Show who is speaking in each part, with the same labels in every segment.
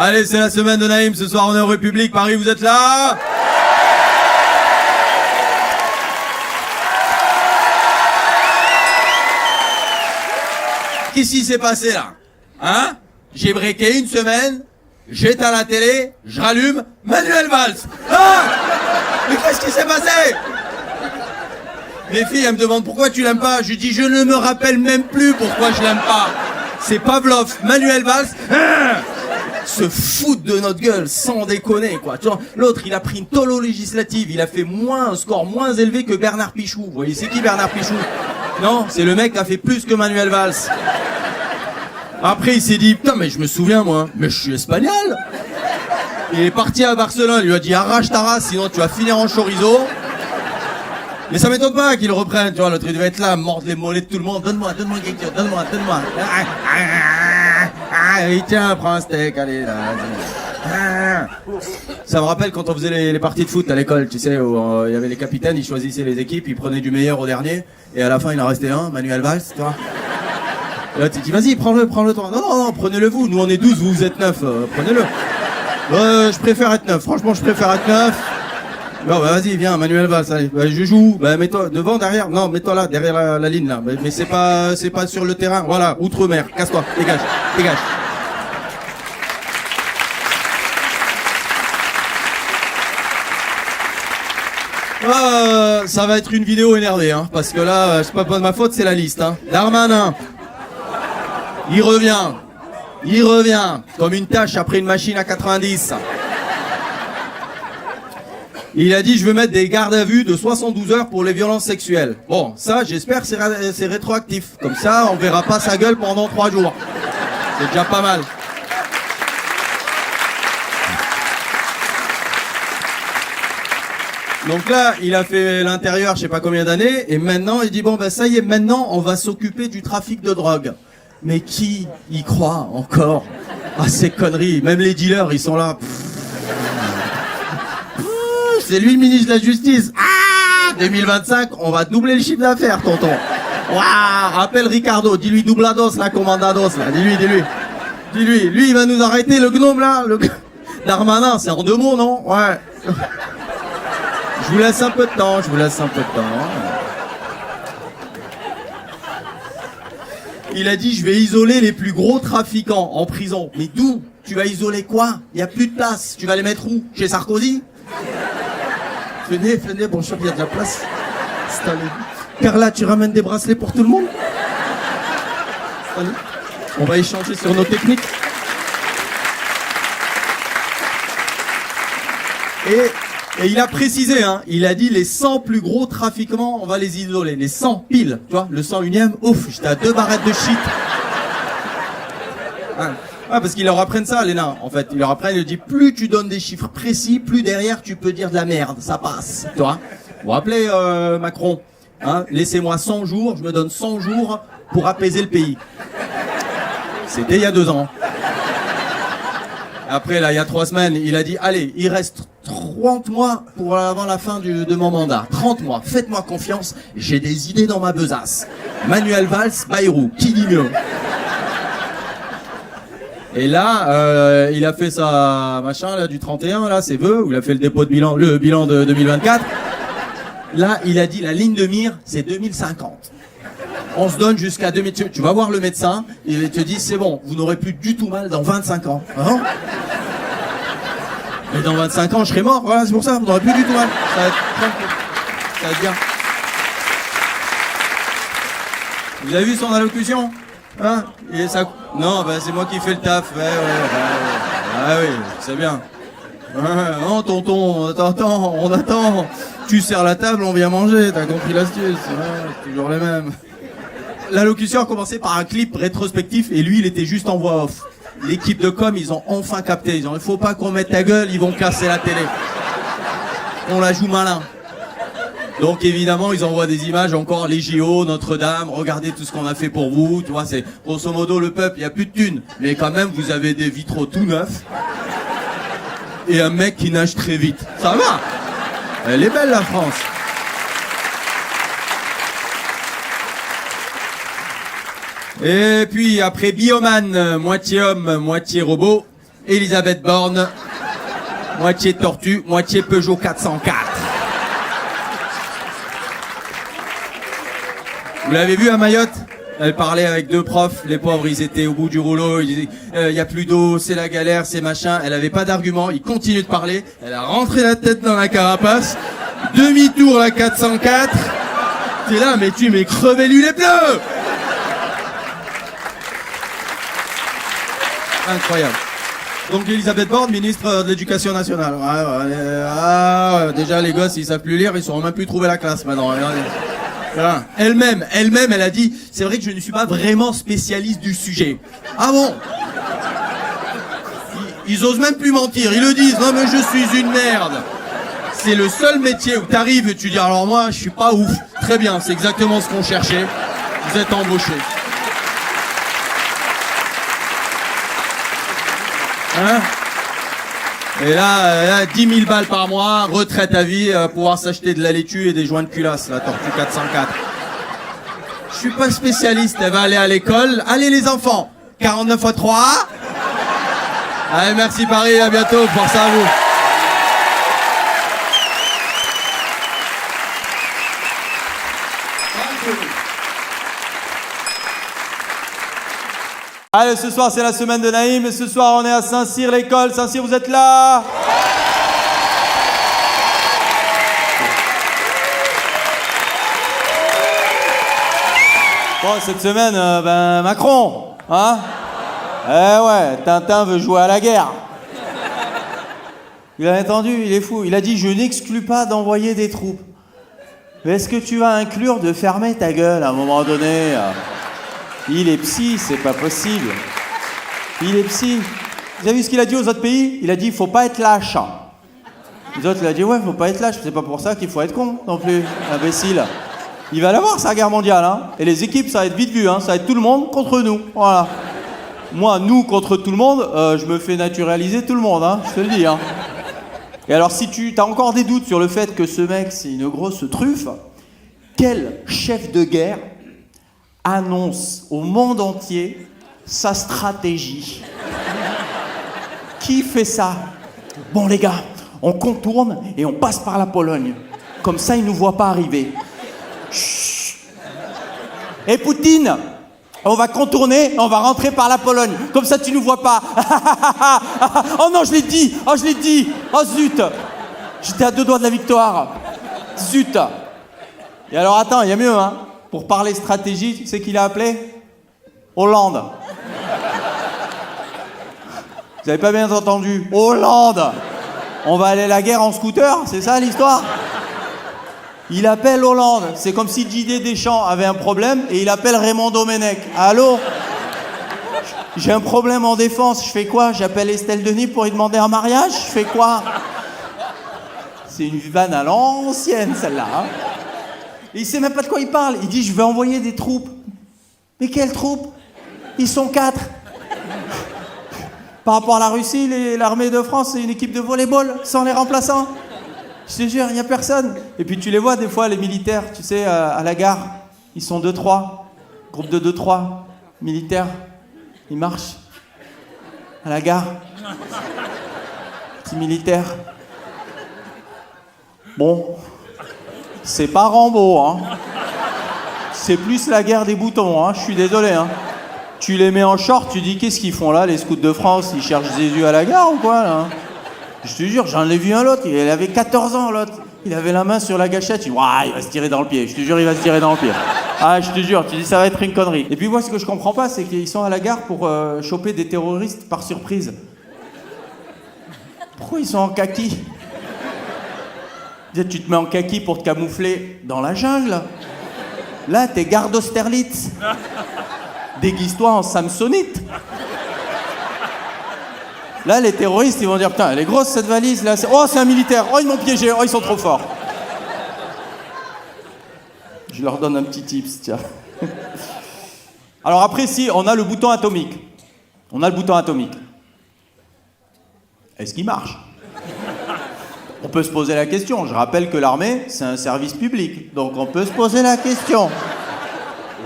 Speaker 1: Allez, c'est la semaine de Naïm, ce soir on est en République, Paris, vous êtes là? Qu'est-ce qui s'est passé là? Hein? J'ai breaké une semaine, j'éteins la télé, je rallume, Manuel Valls. Ah! Mais qu'est-ce qui s'est passé? Mes filles, elles me demandent pourquoi tu l'aimes pas. Je lui dis, je ne me rappelle même plus pourquoi je l'aime pas. C'est Pavlov, Manuel Valls. Se foutent de notre gueule, sans déconner, quoi. Tu vois, l'autre, il a pris une tolo législative, il a fait un score moins élevé que Bernard Pichou. Vous voyez, c'est qui Bernard Pichou? Non, c'est le mec qui a fait plus que Manuel Valls. Après, il s'est dit, putain, mais je me souviens, moi, mais je suis espagnol. Il est parti à Barcelone, il lui a dit, arrache ta race, sinon tu vas finir en chorizo. Mais ça m'étonne pas qu'il reprenne, tu vois, l'autre il devait être là, mordre les mollets de tout le monde. Donne-moi quelque chose, donne-moi. Et tiens, prends un steak, allez, là. Ça me rappelle quand on faisait les parties de foot à l'école, tu sais, où il y avait les capitaines, ils choisissaient les équipes, ils prenaient du meilleur au dernier, et à la fin il en restait un, Manuel Valls, tu vois. Et là tu dis, vas-y, prends-le toi. Non, prenez-le vous, nous on est 12, vous êtes 9, prenez-le. Je préfère être 9, franchement je préfère être 9. Non, bah vas-y, viens, Manuel Valls, allez, bah, je joue, bah mets-toi devant, derrière, non, mets-toi là, derrière la ligne là, mais c'est pas sur le terrain, voilà, outre-mer, casse-toi, dégage. Ça va être une vidéo énervée, hein, parce que là, c'est pas de ma faute, c'est la liste, hein. Darmanin, il revient, comme une tâche après une machine à 90. Il a dit, je veux mettre des gardes à vue de 72 heures pour les violences sexuelles. Bon, ça, j'espère que c'est rétroactif. Comme ça, on verra pas sa gueule pendant 3 jours. C'est déjà pas mal. Donc là, il a fait l'intérieur, je sais pas combien d'années, et maintenant, il dit, bon, bah ça y est, maintenant, on va s'occuper du trafic de drogue. Mais qui y croit encore à ces conneries? Même les dealers, ils sont là. C'est lui le ministre de la Justice. 2025, on va doubler le chiffre d'affaires, tonton. Waouh, appelle Ricardo, dis-lui doublados, là, commandados, là, dis-lui. Lui, il va nous arrêter, le gnome, là, Darmanin, c'est en 2 mots, non? Ouais. Je vous laisse un peu de temps, Il a dit, je vais isoler les plus gros trafiquants en prison. Mais d'où? Tu vas isoler quoi? Il n'y a plus de place. Tu vas les mettre où? Chez Sarkozy? Venez, bonjour, il y a de la place. Carla, tu ramènes des bracelets pour tout le monde? On va échanger sur nos techniques. Et il a précisé, hein, il a dit les 100 plus gros trafiquants, on va les isoler. Les 100 piles, tu vois, le 101e, ouf, j'étais à 2 barrettes de shit. Parce qu'ils leur apprennent ça, les nains, en fait. Ils leur apprennent, ils disent, plus tu donnes des chiffres précis, plus derrière tu peux dire de la merde, ça passe, tu vois. Vous vous rappelez Macron, hein, laissez-moi 100 jours, je me donne 100 jours pour apaiser le pays. C'était il y a 2 ans. Après, là, il y a 3 semaines, il a dit, allez, il reste 30 mois pour avant la fin de mon mandat. 30 mois, faites-moi confiance, j'ai des idées dans ma besace. Manuel Valls, Bayrou, qui dit mieux? Et là, il a fait sa machin là du 31, là, ses vœux, où il a fait le dépôt de bilan, le bilan de 2024. Là, il a dit la ligne de mire, c'est 2050. On se donne jusqu'à 2000. Tu vas voir le médecin, et il te dit c'est bon, vous n'aurez plus du tout mal dans 25 ans. Hein? Mais dans 25 ans, je serai mort. Voilà, c'est pour ça, vous n'aurez plus du tout mal. Ça va être bien. Vous avez vu son allocution? Hein? Et ça... Non, bah c'est moi qui fais le taf. Ouais. Ah oui, c'est bien. Non, tonton, on attend. Tu sers la table, on vient manger. T'as compris l'astuce? Ouais, toujours les mêmes. L'allocution a commencé par un clip rétrospectif et lui, il était juste en voix off. L'équipe de com, ils ont enfin capté. Ils ont dit, il faut pas qu'on mette ta gueule, ils vont casser la télé. On la joue malin. Donc évidemment, ils envoient des images, encore les JO, Notre-Dame, regardez tout ce qu'on a fait pour vous, tu vois, c'est grosso modo le peuple, il n'y a plus de thunes, mais quand même, vous avez des vitraux tout neufs, et un mec qui nage très vite. Ça va? Elle est belle la France. Et puis après Bioman, moitié homme, moitié robot, Elisabeth Borne, moitié tortue, moitié Peugeot 404. Vous l'avez vu à Mayotte? Elle parlait avec deux profs, les pauvres, ils étaient au bout du rouleau, ils disaient, y a plus d'eau, c'est la galère, c'est machin. Elle avait pas d'argument, ils continuent de parler. Elle a rentré la tête dans la carapace, demi-tour la 404. T'es là, mais tu m'es crevé lui les pneus. Incroyable. Donc Elisabeth Borne, ministre de l'Éducation nationale. Déjà les gosses, ils savent plus lire, ils sauront même plus trouver la classe maintenant. Voilà. Elle-même, elle a dit, c'est vrai que je ne suis pas vraiment spécialiste du sujet. Ah bon? Ils osent même plus mentir, ils le disent, non mais je suis une merde. C'est le seul métier où t'arrives et tu dis, alors moi, je suis pas ouf. Très bien, c'est exactement ce qu'on cherchait. Vous êtes embauchés. Hein? Et là, 10 000 balles par mois, retraite à vie, pouvoir s'acheter de la laitue et des joints de culasse, la tortue 404. Je suis pas spécialiste, elle va aller à l'école. Allez les enfants, 49 x 3. Allez, merci Paris, à bientôt, force à vous. Allez, ce soir c'est la semaine de Naïm et ce soir on est à Saint-Cyr, l'école. Saint-Cyr, vous êtes là? Bon, cette semaine, Macron, hein? Eh ouais, Tintin veut jouer à la guerre. Il a entendu, il est fou. Il a dit, je n'exclus pas d'envoyer des troupes. Mais est-ce que tu vas inclure de fermer ta gueule à un moment donné? Il est psy, c'est pas possible. Il est psy. Vous avez vu ce qu'il a dit aux autres pays? Il a dit, il faut pas être lâche. Les autres, il a dit, ouais, faut pas être lâche. C'est pas pour ça qu'il faut être con non plus, imbécile. Il va l'avoir, sa guerre mondiale, hein. Et les équipes, ça va être vite vu, hein. Ça va être tout le monde contre nous. Voilà. Moi, nous contre tout le monde, je me fais naturaliser tout le monde, hein. Je te le dis, hein. Et alors, si tu as encore des doutes sur le fait que ce mec, c'est une grosse truffe, quel chef de guerre annonce au monde entier sa stratégie? Qui fait ça? Bon les gars, on contourne et on passe par la Pologne. Comme ça, ils nous voient pas arriver. Chut. Et Poutine, on va contourner, on va rentrer par la Pologne. Comme ça, tu nous vois pas. Oh non, je l'ai dit. Oh, je l'ai dit. Oh zut. J'étais à 2 doigts de la victoire. Zut. Et alors, attends, il y a mieux, hein. Pour parler stratégie, tu sais qui l'a appelé? Hollande. Vous avez pas bien entendu? Hollande. On va aller à la guerre en scooter, c'est ça l'histoire? Il appelle Hollande. C'est comme si Didier Deschamps avait un problème et il appelle Raymond Domenech. Allô? J'ai un problème en défense, je fais quoi? J'appelle Estelle Denis pour lui demander un mariage? Je fais quoi? C'est une vanne à l'ancienne, celle-là, hein. Et il sait même pas de quoi il parle. Il dit, je vais envoyer des troupes. Mais quelles troupes? Ils sont 4. Par rapport à la Russie, l'armée de France, c'est une équipe de volleyball, sans les remplaçants. Je te jure, il n'y a personne. Et puis tu les vois des fois, les militaires, tu sais, à la gare. Ils sont 2-3. Groupe de 2-3. Militaires. Ils marchent. À la gare. Petit militaire. Bon. C'est pas Rambo, hein. C'est plus la guerre des boutons, hein. Je suis désolé, hein. Tu les mets en short, tu dis qu'est-ce qu'ils font là, les scouts de France? Ils cherchent Jésus à la gare ou quoi, là? Je te jure, j'en ai vu un l'autre, il avait 14 ans, l'autre. Il avait la main sur la gâchette, il dit, ouah, il va se tirer dans le pied. Je te jure, il va se tirer dans le pied. Ah, je te jure, tu dis, ça va être une connerie. Et puis moi, ce que je comprends pas, c'est qu'ils sont à la gare pour choper des terroristes par surprise. Pourquoi ils sont en kaki? Tu te mets en kaki pour te camoufler dans la jungle. Là, t'es garde d'Austerlitz. Déguise-toi en Samsonite. Là, les terroristes, ils vont dire, putain, elle est grosse cette valise, là. Oh, c'est un militaire. Oh, ils m'ont piégé. Oh, ils sont trop forts. Je leur donne un petit tips, tiens. Alors après, si, on a le bouton atomique. On a le bouton atomique. Est-ce qu'il marche? On peut se poser la question. Je rappelle que l'armée, c'est un service public. Donc on peut se poser la question.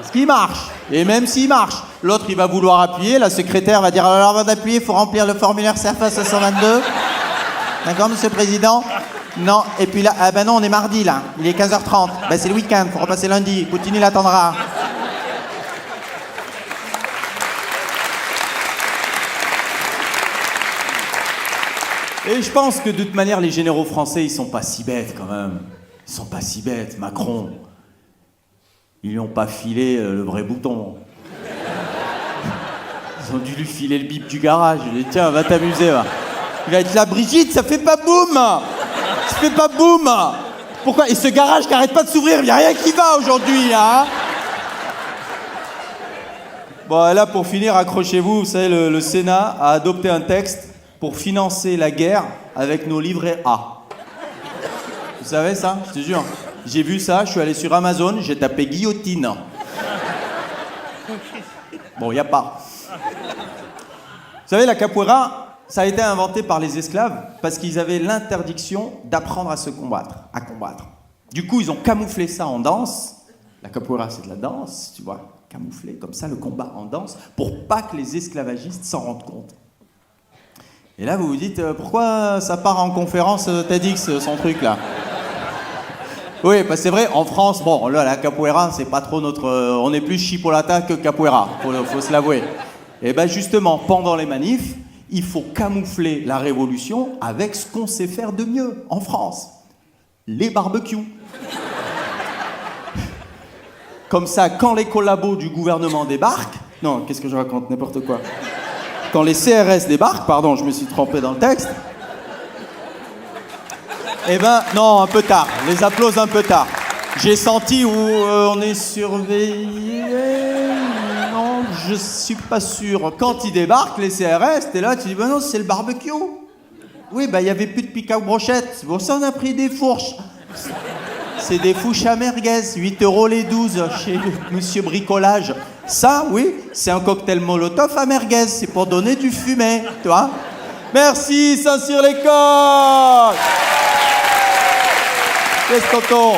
Speaker 1: Est-ce qu'il marche? Et même s'il marche,
Speaker 2: L'autre, il va vouloir appuyer. La secrétaire va dire, alors avant d'appuyer, il faut remplir le formulaire CERFA 522. D'accord, monsieur le président? Non. Et puis là, ah ben non, on est mardi, là. Il est 15h30. Ben c'est le week-end, faut repasser lundi. Poutine, il attendra. Et je pense que de toute manière, les généraux français, ils sont pas si bêtes quand même. Ils sont pas si bêtes. Macron, ils lui ont pas filé le vrai bouton. Ils ont dû lui filer le bip du garage. Il dit tiens, va t'amuser, va. Il va être là, Brigitte, ça fait pas boum. Ça fait pas boum. Pourquoi? Et ce garage qui arrête pas de s'ouvrir, il y a rien qui va aujourd'hui, hein. Bon, là, pour finir, accrochez-vous. Vous savez, le Sénat a adopté un texte pour financer la guerre avec nos livrets A. Vous savez ça? Je te jure. J'ai vu ça, je suis allé sur Amazon, j'ai tapé guillotine. Bon, y a pas. Vous savez, la capoeira, ça a été inventé par les esclaves parce qu'ils avaient l'interdiction d'apprendre à se combattre, à combattre. Du coup, ils ont camouflé ça en danse. La capoeira, c'est de la danse, tu vois, camouflé comme ça, le combat en danse, pour pas que les esclavagistes s'en rendent compte. Et là, vous vous dites, pourquoi ça part en conférence TEDx, son truc, là? Oui, parce que c'est vrai, en France, bon, là, la capoeira, c'est pas trop notre... on est plus chipolata que capoeira, faut se l'avouer. Et ben justement, pendant les manifs, il faut camoufler la révolution avec ce qu'on sait faire de mieux en France. Les barbecues. Comme ça, quand les collabos du gouvernement débarquent... Non, qu'est-ce que je raconte? N'importe quoi. Quand les CRS débarquent, pardon, je me suis trompé dans le texte, eh ben, non, un peu tard, les applaudissements un peu tard. J'ai senti où on est surveillé, non, je suis pas sûr. Quand ils débarquent, les CRS, t'es là, tu dis, ben non, c'est le barbecue. Oui, ben il y avait plus de pick-up brochette, c'est pour ça on a pris des fourches. C'est des fourches à merguez, 8 € les 12 chez Monsieur Bricolage. Ça, oui, c'est un cocktail Molotov à merguez, c'est pour donner du fumet, tu vois. Merci, Saint-Cyr-les-Côtes. Qu'est-ce tonton?